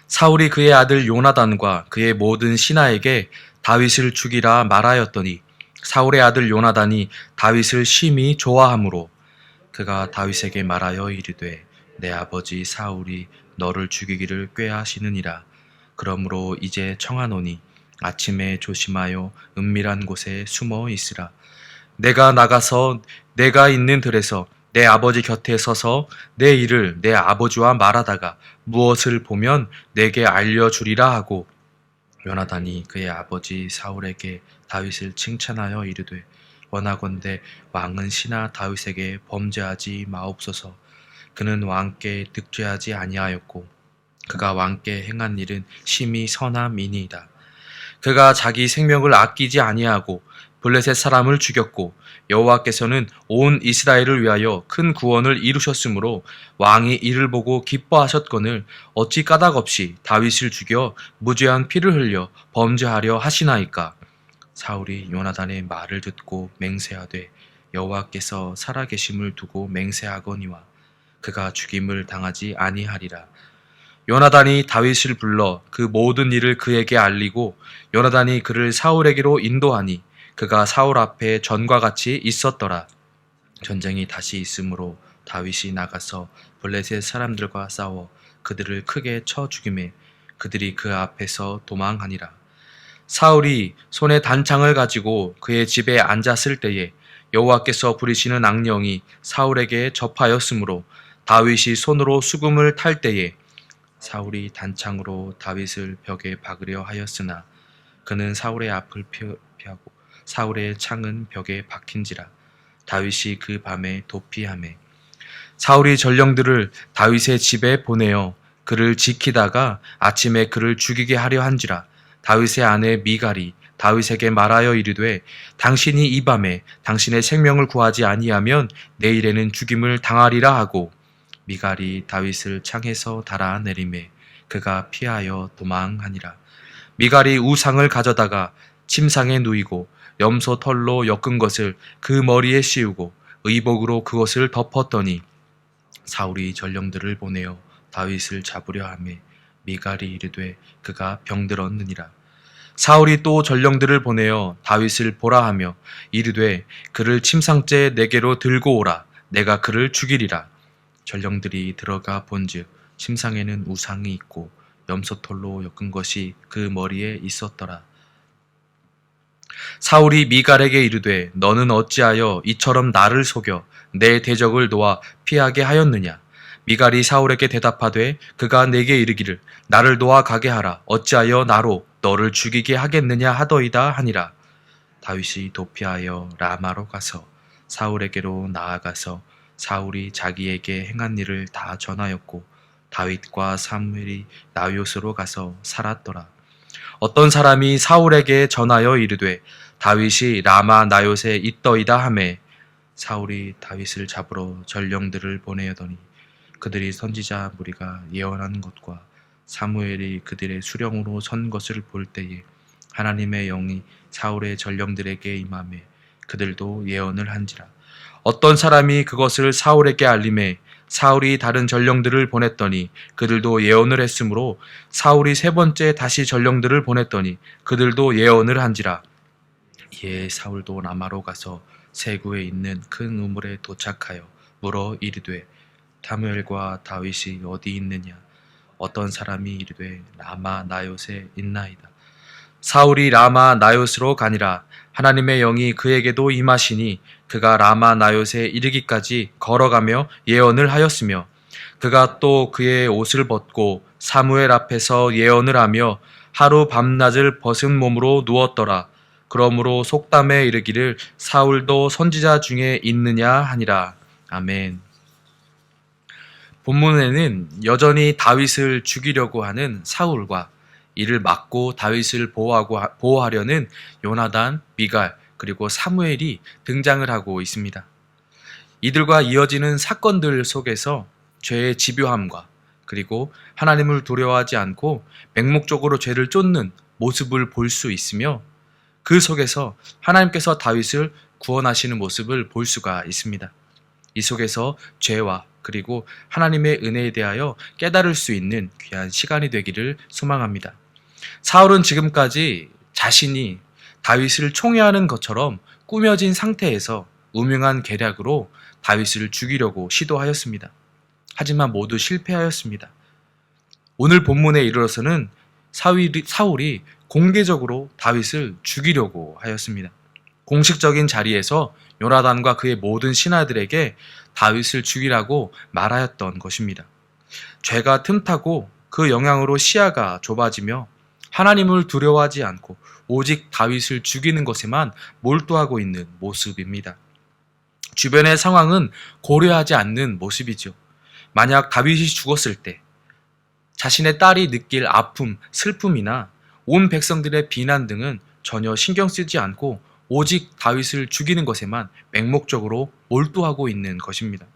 사울이 그의 아들 요나단과 그의 모든 신하에게 다윗을 죽이라 말하였더니 사울의 아들 요나단이 다윗을 심히 좋아하므로 그가 다윗에게 말하여 이르되 내 아버지 사울이 너를 죽이기를 꾀하시느니라. 그러므로 이제 청하노니 아침에 조심하여 은밀한 곳에 숨어 있으라. 내가 나가서 내가 있는 들에서 내 아버지 곁에 서서 내 일을 내 아버지와 말하다가 무엇을 보면 내게 알려주리라 하고 요나단이 그의 아버지 사울에게 다윗을 칭찬하여 이르되 원하건대 왕은 신하 다윗에게 범죄하지 마옵소서. 그는 왕께 득죄하지 아니하였고 그가 왕께 행한 일은 심히 선함이니이다. 그가 자기 생명을 아끼지 아니하고 블레셋 사람을 죽였고 여호와께서는 온 이스라엘을 위하여 큰 구원을 이루셨으므로 왕이 이를 보고 기뻐하셨거늘 어찌 까닭없이 다윗을 죽여 무죄한 피를 흘려 범죄하려 하시나이까. 사울이 요나단의 말을 듣고 맹세하되 여호와께서 살아계심을 두고 맹세하거니와 그가 죽임을 당하지 아니하리라. 요나단이 다윗을 불러 그 모든 일을 그에게 알리고 요나단이 그를 사울에게로 인도하니 그가 사울 앞에 전과 같이 있었더라. 전쟁이 다시 있으므로 다윗이 나가서 블레셋 사람들과 싸워 그들을 크게 쳐 죽이매 그들이 그 앞에서 도망하니라. 사울이 손에 단창을 가지고 그의 집에 앉았을 때에 여호와께서 부리시는 악령이 사울에게 접하였으므로 다윗이 손으로 수금을 탈 때에 사울이 단창으로 다윗을 벽에 박으려 하였으나 그는 사울의 앞을 피하고 사울의 창은 벽에 박힌지라. 다윗이 그 밤에 도피하매 사울이 전령들을 다윗의 집에 보내어 그를 지키다가 아침에 그를 죽이게 하려 한지라. 다윗의 아내 미갈이 다윗에게 말하여 이르되 당신이 이 밤에 당신의 생명을 구하지 아니하면 내일에는 죽임을 당하리라 하고 미갈이 다윗을 창에서 달아내리매 그가 피하여 도망하니라. 미갈이 우상을 가져다가 침상에 누이고 염소 털로 엮은 것을 그 머리에 씌우고 의복으로 그것을 덮었더니 사울이 전령들을 보내어 다윗을 잡으려 하매 미갈이 이르되 그가 병들었느니라. 사울이 또 전령들을 보내어 다윗을 보라 하며 이르되 그를 침상째 내게로 들고 오라. 내가 그를 죽이리라. 전령들이 들어가 본즉 침상에는 우상이 있고 염소털로 엮은 것이 그 머리에 있었더라. 사울이 미갈에게 이르되 너는 어찌하여 이처럼 나를 속여 내 대적을 놓아 피하게 하였느냐. 미갈이 사울에게 대답하되 그가 내게 이르기를 나를 놓아 가게 하라. 어찌하여 나로 너를 죽이게 하겠느냐 하더이다 하니라. 다윗이 도피하여 라마로 가서 사울에게로 나아가서 사울이 자기에게 행한 일을 다 전하였고 다윗과 사무엘이 나요스로 가서 살았더라. 어떤 사람이 사울에게 전하여 이르되 다윗이 라마 나요스에 있더이다 하매 사울이 다윗을 잡으러 전령들을 보내더니 그들이 선지자 무리가 예언한 것과 사무엘이 그들의 수령으로 선 것을 볼 때에 하나님의 영이 사울의 전령들에게 임하매 그들도 예언을 한지라. 어떤 사람이 그것을 사울에게 알림해 사울이 다른 전령들을 보냈더니 그들도 예언을 했으므로 사울이 세 번째 다시 전령들을 보냈더니 그들도 예언을 한지라. 이에 사울도 라마로 가서 세구에 있는 큰 우물에 도착하여 물어 이르되 사무엘과 다윗이 어디 있느냐. 어떤 사람이 이르되 라마 나요스에 있나이다. 사울이 라마 나요스로 가니라. 하나님의 영이 그에게도 임하시니 그가 라마 나요스에 이르기까지 걸어가며 예언을 하였으며 그가 또 그의 옷을 벗고 사무엘 앞에서 예언을 하며 하루 밤낮을 벗은 몸으로 누웠더라. 그러므로 속담에 이르기를 사울도 선지자 중에 있느냐 하니라. 아멘. 본문에는 여전히 다윗을 죽이려고 하는 사울과 이를 막고 다윗을 보호하려는 요나단, 미갈, 그리고 사무엘이 등장을 하고 있습니다. 이들과 이어지는 사건들 속에서 죄의 집요함과 그리고 하나님을 두려워하지 않고 맹목적으로 죄를 쫓는 모습을 볼 수 있으며 그 속에서 하나님께서 다윗을 구원하시는 모습을 볼 수가 있습니다. 이 속에서 죄와 그리고 하나님의 은혜에 대하여 깨달을 수 있는 귀한 시간이 되기를 소망합니다. 사울은 지금까지 자신이 다윗을 총애하는 것처럼 꾸며진 상태에서 음흉한 계략으로 다윗을 죽이려고 시도하였습니다. 하지만 모두 실패하였습니다. 오늘 본문에 이르러서는 사울이 공개적으로 다윗을 죽이려고 하였습니다. 공식적인 자리에서 요나단과 그의 모든 신하들에게 다윗을 죽이라고 말하였던 것입니다. 죄가 틈타고 그 영향으로 시야가 좁아지며 하나님을 두려워하지 않고 오직 다윗을 죽이는 것에만 몰두하고 있는 모습입니다. 주변의 상황은 고려하지 않는 모습이죠. 만약 다윗이 죽었을 때 자신의 딸이 느낄 아픔, 슬픔이나 온 백성들의 비난 등은 전혀 신경 쓰지 않고 오직 다윗을 죽이는 것에만 맹목적으로 몰두하고 있는 것입니다.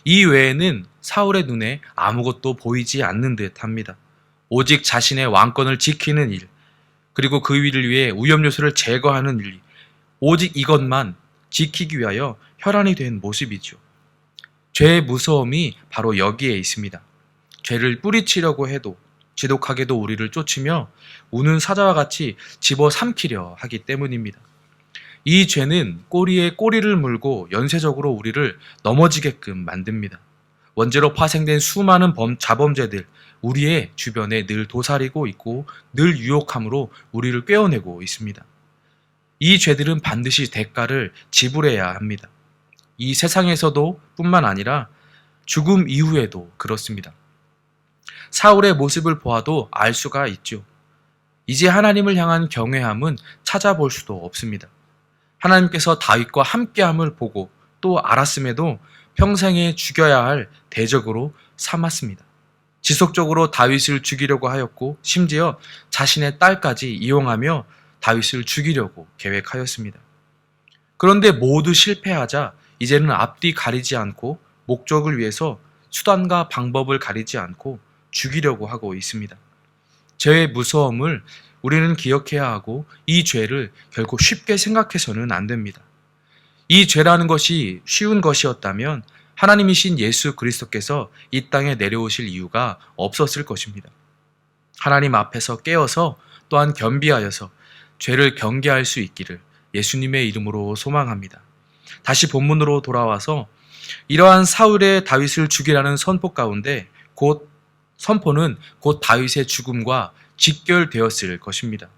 이 외에는 사울의 눈에 아무것도 보이지 않는 듯 합니다. 오직 자신의 왕권을 지키는 일, 그리고 그 일을 위해 위험 요소를 제거하는 일, 오직 이것만 지키기 위하여 혈안이 된 모습이죠. 죄의 무서움이 바로 여기에 있습니다. 죄를 뿌리치려고 해도 지독하게도 우리를 쫓으며 우는 사자와 같이 집어삼키려 하기 때문입니다. 이 죄는 꼬리에 꼬리를 물고 연쇄적으로 우리를 넘어지게끔 만듭니다. 원죄로 파생된 수많은 자범죄들, 우리의 주변에 늘 도사리고 있고 늘 유혹함으로 우리를 꿰어내고 있습니다. 이 죄들은 반드시 대가를 지불해야 합니다. 이 세상에서도 뿐만 아니라 죽음 이후에도 그렇습니다. 사울의 모습을 보아도 알 수가 있죠. 이제 하나님을 향한 경외함은 찾아볼 수도 없습니다. 하나님께서 다윗과 함께함을 보고 또 알았음에도 평생에 죽여야 할 대적으로 삼았습니다. 지속적으로 다윗을 죽이려고 하였고 심지어 자신의 딸까지 이용하며 다윗을 죽이려고 계획하였습니다. 그런데 모두 실패하자 이제는 앞뒤 가리지 않고 목적을 위해서 수단과 방법을 가리지 않고 죽이려고 하고 있습니다. 죄의 무서움을 우리는 기억해야 하고 이 죄를 결코 쉽게 생각해서는 안 됩니다. 이 죄라는 것이 쉬운 것이었다면 하나님이신 예수 그리스도께서 이 땅에 내려오실 이유가 없었을 것입니다. 하나님 앞에서 깨어서 또한 겸비하여서 죄를 경계할 수 있기를 예수님의 이름으로 소망합니다. 다시 본문으로 돌아와서 이러한 사울의 다윗을 죽이라는 선포 가운데 선포는 곧 다윗의 죽음과 직결되었을 것입니다.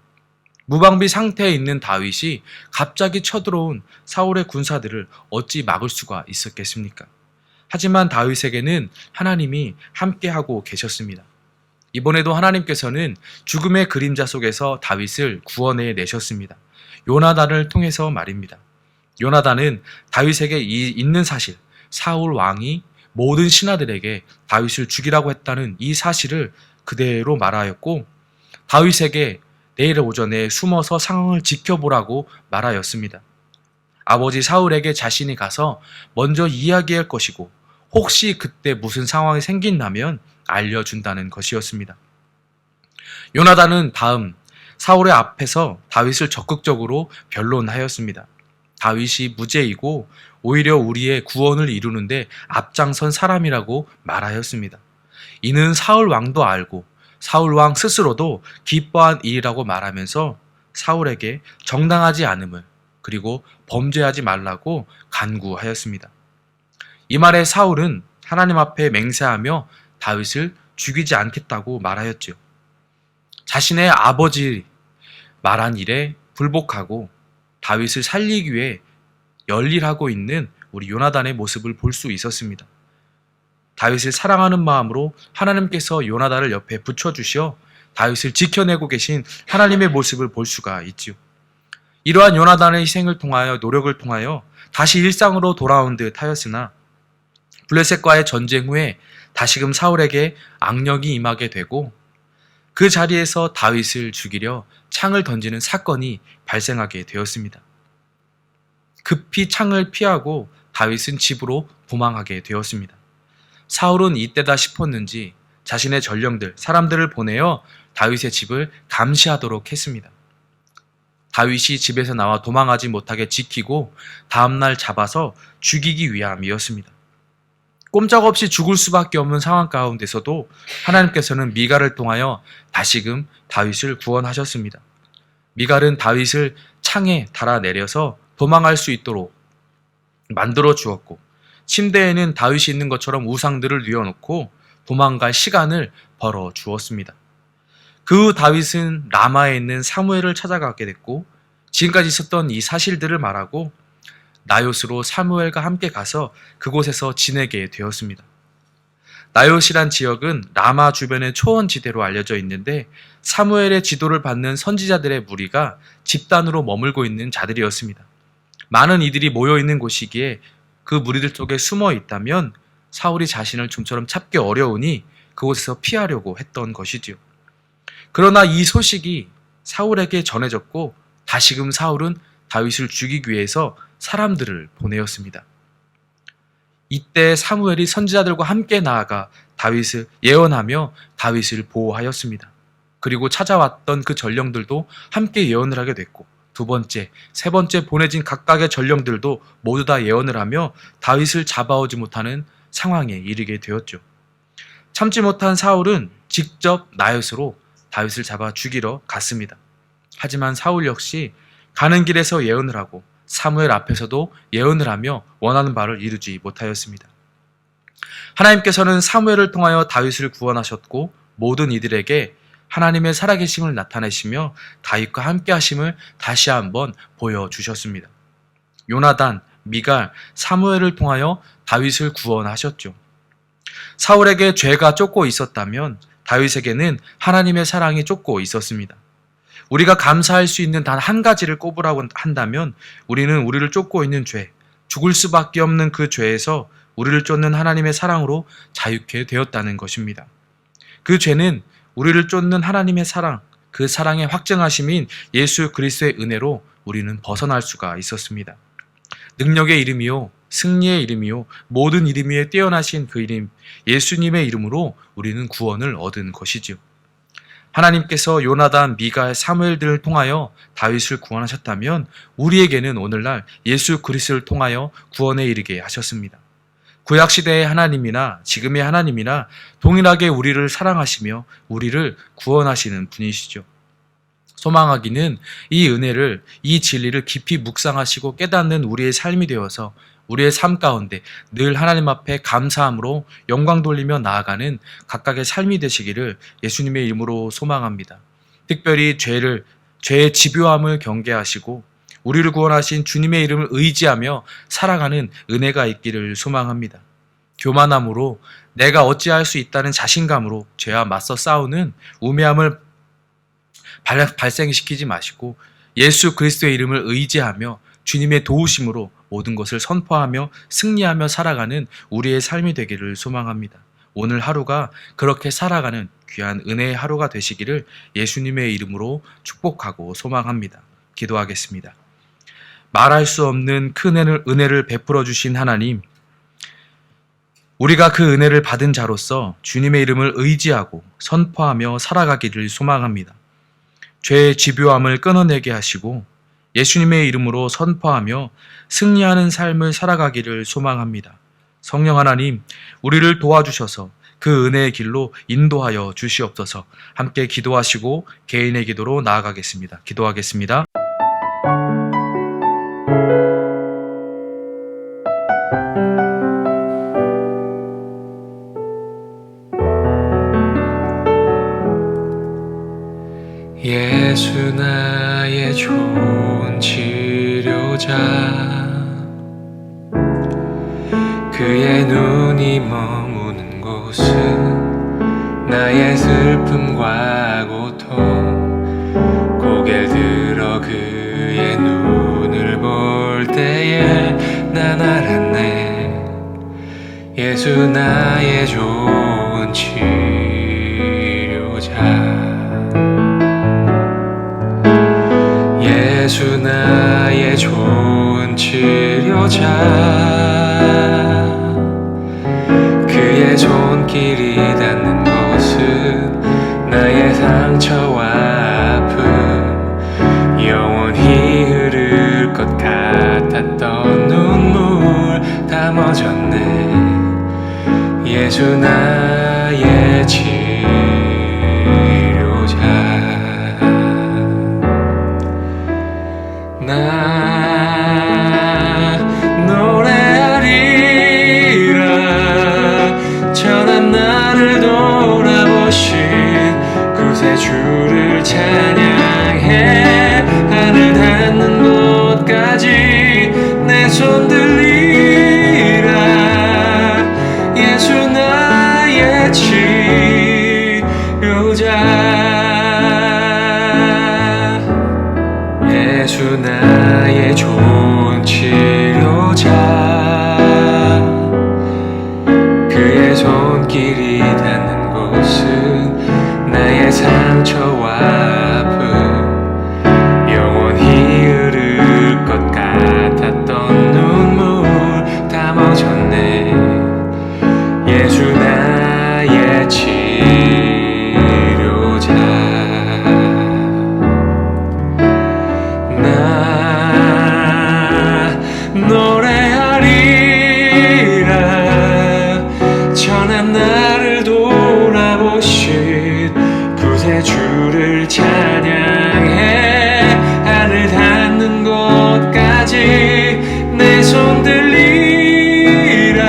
무방비 상태에 있는 다윗이 갑자기 쳐들어온 사울의 군사들을 어찌 막을 수가 있었겠습니까? 하지만 다윗에게는 하나님이 함께하고 계셨습니다. 이번에도 하나님께서는 죽음의 그림자 속에서 다윗을 구원해 내셨습니다. 요나단을 통해서 말입니다. 요나단은 다윗에게 있는 사실, 사울 왕이 모든 신하들에게 다윗을 죽이라고 했다는 이 사실을 그대로 말하였고 다윗에게 내일 오전에 숨어서 상황을 지켜보라고 말하였습니다. 아버지 사울에게 자신이 가서 먼저 이야기할 것이고 혹시 그때 무슨 상황이 생긴다면 알려준다는 것이었습니다. 요나단은 다음 사울의 앞에서 다윗을 적극적으로 변론하였습니다. 다윗이 무죄이고 오히려 우리의 구원을 이루는데 앞장선 사람이라고 말하였습니다. 이는 사울 왕도 알고 사울 왕 스스로도 기뻐한 일이라고 말하면서 사울에게 정당하지 않음을 그리고 범죄하지 말라고 간구하였습니다. 이 말에 사울은 하나님 앞에 맹세하며 다윗을 죽이지 않겠다고 말하였죠. 자신의 아버지 말한 일에 불복하고 다윗을 살리기 위해 열일하고 있는 우리 요나단의 모습을 볼 수 있었습니다. 다윗을 사랑하는 마음으로 하나님께서 요나단을 옆에 붙여주시어 다윗을 지켜내고 계신 하나님의 모습을 볼 수가 있지요. 이러한 요나단의 희생을 통하여 노력을 통하여 다시 일상으로 돌아온 듯 하였으나 블레셋과의 전쟁 후에 다시금 사울에게 악령이 임하게 되고 그 자리에서 다윗을 죽이려 창을 던지는 사건이 발생하게 되었습니다. 급히 창을 피하고 다윗은 집으로 도망하게 되었습니다. 사울은 이때다 싶었는지 자신의 전령들, 사람들을 보내어 다윗의 집을 감시하도록 했습니다. 다윗이 집에서 나와 도망하지 못하게 지키고 다음날 잡아서 죽이기 위함이었습니다. 꼼짝없이 죽을 수밖에 없는 상황 가운데서도 하나님께서는 미갈을 통하여 다시금 다윗을 구원하셨습니다. 미갈은 다윗을 창에 달아내려서 도망할 수 있도록 만들어 주었고, 침대에는 다윗이 있는 것처럼 우상들을 뉘어놓고 도망갈 시간을 벌어 주었습니다. 그 후 다윗은 라마에 있는 사무엘을 찾아가게 됐고, 지금까지 있었던 이 사실들을 말하고 나요스로 사무엘과 함께 가서 그곳에서 지내게 되었습니다. 나요스란 지역은 라마 주변의 초원지대로 알려져 있는데, 사무엘의 지도를 받는 선지자들의 무리가 집단으로 머물고 있는 자들이었습니다. 많은 이들이 모여 있는 곳이기에 그 무리들 속에 숨어 있다면 사울이 자신을 좀처럼 찾기 어려우니 그곳에서 피하려고 했던 것이지요. 그러나 이 소식이 사울에게 전해졌고, 다시금 사울은 다윗을 죽이기 위해서 사람들을 보내었습니다. 이때 사무엘이 선지자들과 함께 나아가 다윗을 예언하며 다윗을 보호하였습니다. 그리고 찾아왔던 그 전령들도 함께 예언을 하게 됐고, 두 번째, 세 번째 보내진 각각의 전령들도 모두 다 예언을 하며 다윗을 잡아오지 못하는 상황에 이르게 되었죠. 참지 못한 사울은 직접 나요스로 다윗을 잡아 죽이러 갔습니다. 하지만 사울 역시 가는 길에서 예언을 하고 사무엘 앞에서도 예언을 하며 원하는 바를 이루지 못하였습니다. 하나님께서는 사무엘을 통하여 다윗을 구원하셨고, 모든 이들에게 하나님의 살아계심을 나타내시며 다윗과 함께 하심을 다시 한번 보여주셨습니다. 요나단, 미갈, 사무엘을 통하여 다윗을 구원하셨죠. 사울에게 죄가 쫓고 있었다면 다윗에게는 하나님의 사랑이 쫓고 있었습니다. 우리가 감사할 수 있는 단 한 가지를 꼽으라고 한다면 우리는 우리를 쫓고 있는 죄, 죽을 수밖에 없는 그 죄에서 우리를 쫓는 하나님의 사랑으로 자유케 되었다는 것입니다. 그 죄는 우리를 쫓는 하나님의 사랑, 그 사랑의 확증하심인 예수 그리스도의 은혜로 우리는 벗어날 수가 있었습니다. 능력의 이름이요, 승리의 이름이요, 모든 이름 위에 뛰어나신 그 이름, 예수님의 이름으로 우리는 구원을 얻은 것이지요. 하나님께서 요나단, 미갈, 사무엘들을 통하여 다윗을 구원하셨다면 우리에게는 오늘날 예수 그리스도를 통하여 구원에 이르게 하셨습니다. 구약시대의 하나님이나 지금의 하나님이나 동일하게 우리를 사랑하시며 우리를 구원하시는 분이시죠. 소망하기는 이 은혜를, 이 진리를 깊이 묵상하시고 깨닫는 우리의 삶이 되어서 우리의 삶 가운데 늘 하나님 앞에 감사함으로 영광 돌리며 나아가는 각각의 삶이 되시기를 예수님의 이름으로 소망합니다. 특별히 죄의 집요함을 경계하시고 우리를 구원하신 주님의 이름을 의지하며 살아가는 은혜가 있기를 소망합니다. 교만함으로 내가 어찌할 수 있다는 자신감으로 죄와 맞서 싸우는 우매함을 발생시키지 마시고 예수 그리스도의 이름을 의지하며 주님의 도우심으로 모든 것을 선포하며 승리하며 살아가는 우리의 삶이 되기를 소망합니다. 오늘 하루가 그렇게 살아가는 귀한 은혜의 하루가 되시기를 예수님의 이름으로 축복하고 소망합니다. 기도하겠습니다. 말할 수 없는 큰 은혜를 베풀어 주신 하나님, 우리가 그 은혜를 받은 자로서 주님의 이름을 의지하고 선포하며 살아가기를 소망합니다. 죄의 집요함을 끊어내게 하시고 예수님의 이름으로 선포하며 승리하는 삶을 살아가기를 소망합니다. 성령 하나님, 우리를 도와주셔서 그 은혜의 길로 인도하여 주시옵소서. 함께 기도하시고 개인의 기도로 나아가겠습니다. 기도하겠습니다. 예수 나의 좋은 치료자, 그의 눈이 머무는 곳은 나의 슬픔과 고통, 고개를 들어 그의 눈을 볼 때에 난 알았네. 예수 나의 좋은 치료자, 예수 나의 좋은 치료자, 그의 손길이 닿는 곳은 나의 상처와 아픔 영원히 예수 나의 치료자. 나 노래하리라 천한 나를 돌아보신 구세주를 찬양해. 하늘 닿는 곳까지 내 손 들리라. 예수 나의 치료자. 예수 나의 좋은 치료자. 그의 손길이 닿는 곳은 나의 상처와 아픔, 영원히 흐를 것 같았던 눈물 다 멎었네. 예수 나의 치료자. 나 노래하리라 천한 나를 돌아보신 구세주를 찬양해. 하늘 닿는 곳까지 내 손 들리라.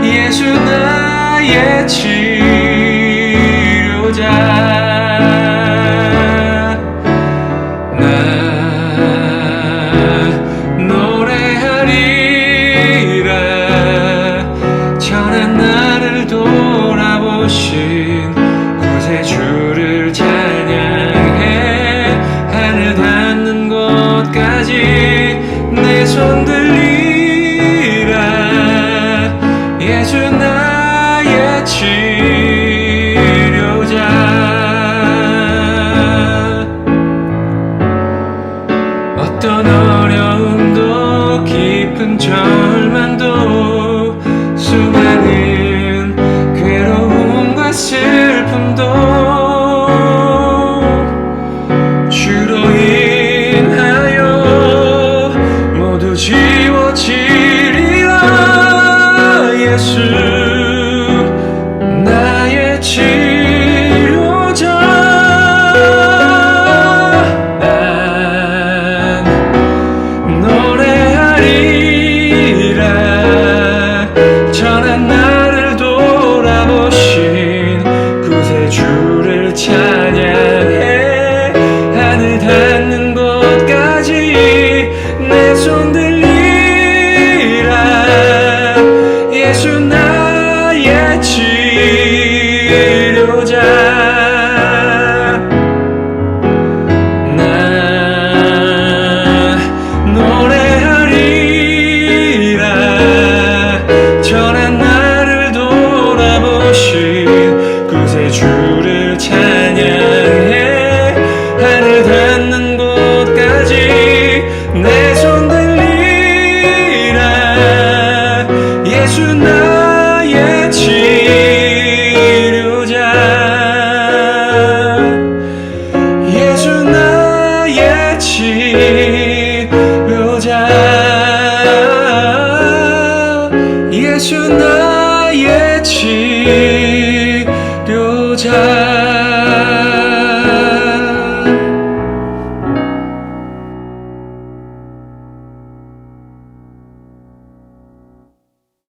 예수 나의 치료자. 나 노래하리라 천한 나를 돌아보신 구세주를 찬양해. 하늘 닿는 곳까지 내 손 들리라. 예수 나의 치료자. 어떤 어려움도 깊은 절망도 수많은 괴로움과 슬픔도 주로 인하여 모두 지워지리라. 예수 나의 치료자. 난 노래하리라 천한 나를 돌아보신 구세주를 찬양해. 하늘 닿는 곳까지 내 손 들리라. 예수 나의 치료자. 나 노래하리라 천한 나를 돌아보신 구세주를 찬양해. 하늘 닿는 곳까지 내 손 들리라. 예수 나의 치료자. 예수 나의 치료자. 예수 나의 치료자.